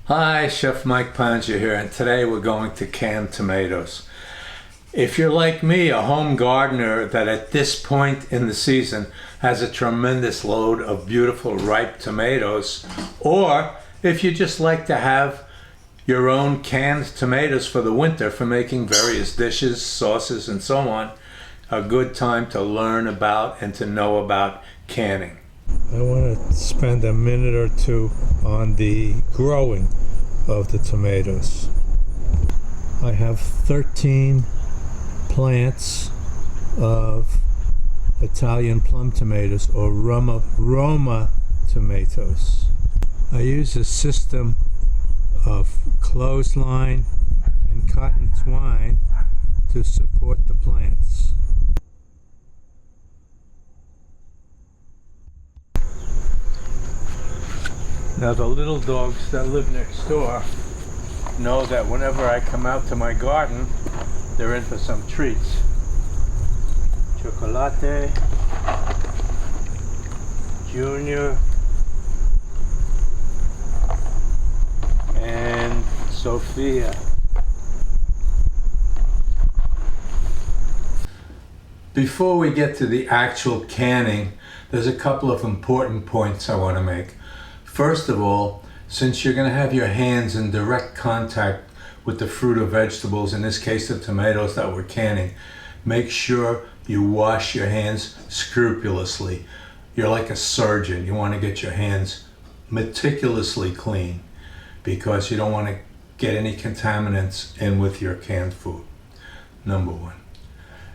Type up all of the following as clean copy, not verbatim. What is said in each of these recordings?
Hi, Chef Mike Pongia here, and today we're going to can tomatoes. If you're like me, a home gardener that at this point in the season has a tremendous load of beautiful ripe tomatoes, or if you just like to have your own canned tomatoes for the winter for making various dishes, sauces, and so on, a good time to learn about and to know about canning. I want to spend a minute or two on the growing of the tomatoes. I have 13 plants of Italian plum tomatoes, or Roma tomatoes. I use a system of clothesline and cotton twine to support the plants. Now the little dogs that live next door know that whenever I come out to my garden, they're in for some treats. Chocolate, Junior, and Sophia. Before we get to the actual canning, there's a couple of important points I want to make. First of all, since you're going to have your hands in direct contact with the fruit or vegetables, in this case the tomatoes that we're canning, make sure you wash your hands scrupulously. You're like a surgeon. You want to get your hands meticulously clean because you don't want to get any contaminants in with your canned food. Number one.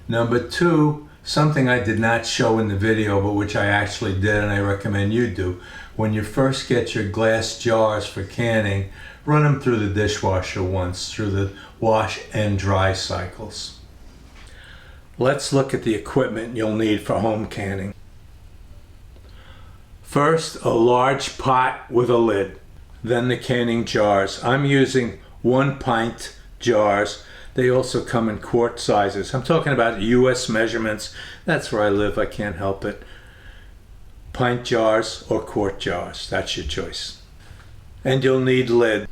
Number two, something I did not show in the video, but which I actually did and I recommend you do. When you first get your glass jars for canning, run them through the dishwasher once, through the wash and dry cycles. Let's look at the equipment you'll need for home canning. First, a large pot with a lid. Then the canning jars. I'm using 1 pint jars. They also come in quart sizes. I'm talking about US measurements. That's where I live, I can't help it. Pint jars or quart jars, that's your choice. And you'll need lid.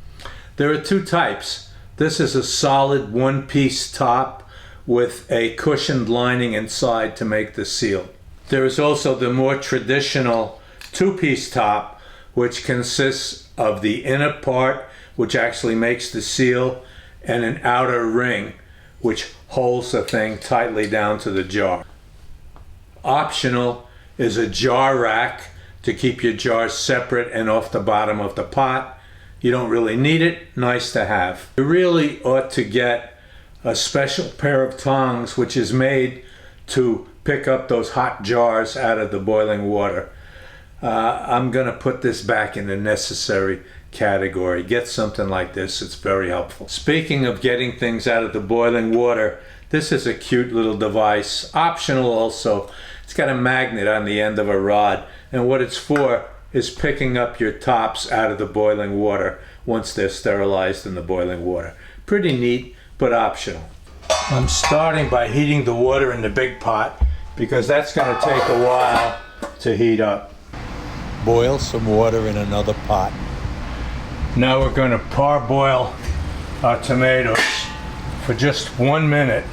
There are two types. This is a solid one-piece top with a cushioned lining inside to make the seal. There is also the more traditional two-piece top, which consists of the inner part, which actually makes the seal, and an outer ring, which holds the thing tightly down to the jar. Optional is a jar rack to keep your jars separate and off the bottom of the pot. You don't really need it, nice to have. You really ought to get a special pair of tongs which is made to pick up those hot jars out of the boiling water. I'm gonna put this back in the necessary category. Get something like this, it's very helpful. Speaking of getting things out of the boiling water, this is a cute little device, optional also. It's got a magnet on the end of a rod, and what it's for is picking up your tops out of the boiling water once they're sterilized in the boiling water. Pretty neat, but optional. I'm starting by heating the water in the big pot because that's going to take a while to heat up. Boil some water in another pot. Now we're going to parboil our tomatoes for just 1 minute.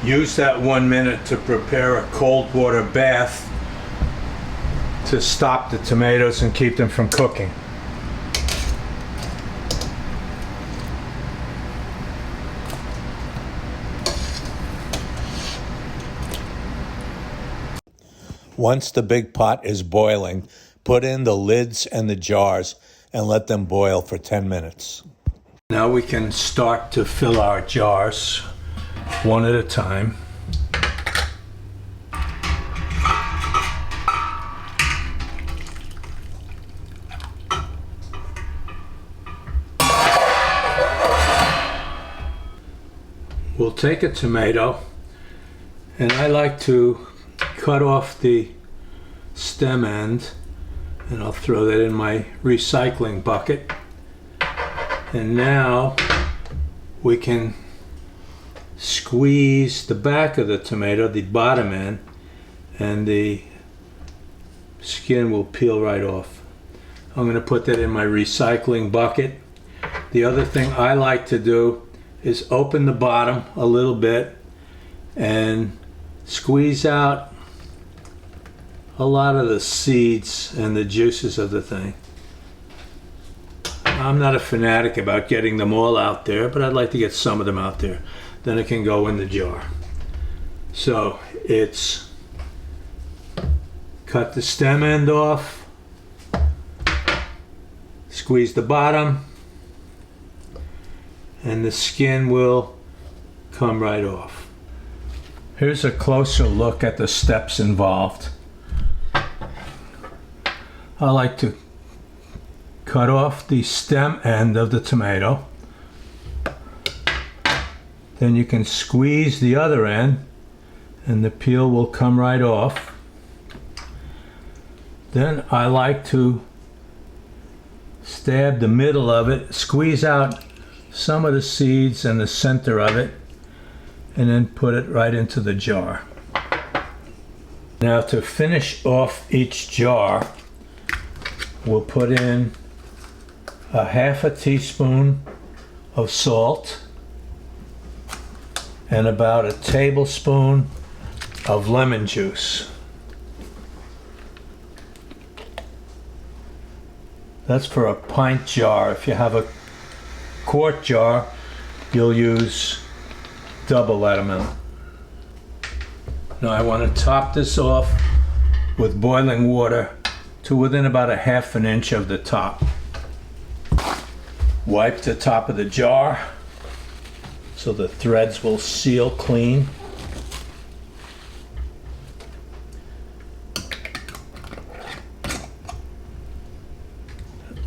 Use that 1 minute to prepare a cold water bath to stop the tomatoes and keep them from cooking. Once the big pot is boiling, put in the lids and the jars and let them boil for 10 minutes. Now we can start to fill our jars one at a time. We'll take a tomato, and I like to cut off the stem end, and I'll throw that in my recycling bucket. And now we can squeeze the back of the tomato, the bottom end, and the skin will peel right off. I'm going to put that in my recycling bucket. The other thing I like to do is open the bottom a little bit and squeeze out a lot of the seeds and the juices of the thing. I'm not a fanatic about getting them all out there, but I'd like to get some of them out there. Then it can go in the jar. So it's cut the stem end off, squeeze the bottom, and the skin will come right off. Here's a closer look at the steps involved. I like to cut off the stem end of the tomato. Then you can squeeze the other end and the peel will come right off. Then I like to stab the middle of it, squeeze out some of the seeds and the center of it, and then put it right into the jar. Now to finish off each jar, we'll put in a half a teaspoon of salt and about a tablespoon of lemon juice. That's for a pint jar. If you have a quart jar, you'll use double that amount. Now I want to top this off with boiling water to within about a ½ inch of the top. Wipe the top of the jar so the threads will seal clean.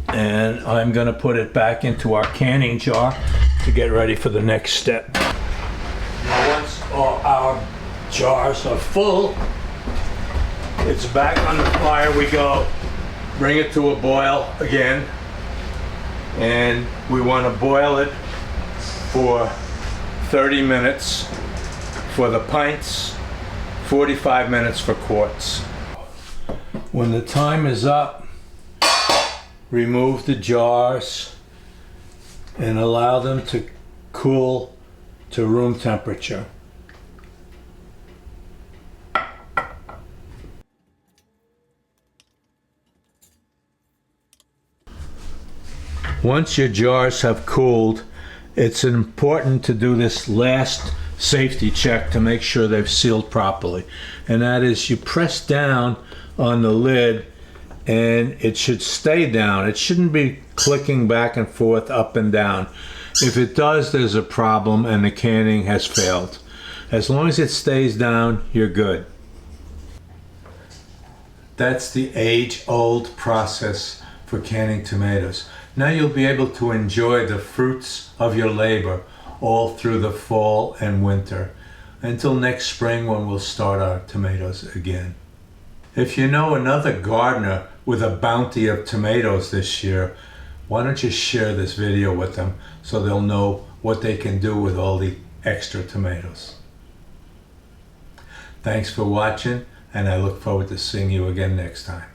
And I'm going to put it back into our canning jar to get ready for the next step. Now once all our jars are full, it's back on the fire we go. Bring it to a boil again. And we want to boil it for 30 minutes for the pints, 45 minutes for quarts. When the time is up, remove the jars and allow them to cool to room temperature. Once your jars have cooled, it's important to do this last safety check to make sure they've sealed properly. And that is, you press down on the lid and it should stay down. It shouldn't be clicking back and forth, up and down. If it does, there's a problem and the canning has failed. As long as it stays down, you're good. That's the age-old process for canning tomatoes. Now you'll be able to enjoy the fruits of your labor all through the fall and winter, until next spring when we'll start our tomatoes again. If you know another gardener with a bounty of tomatoes this year, why don't you share this video with them so they'll know what they can do with all the extra tomatoes. Thanks for watching, and I look forward to seeing you again next time.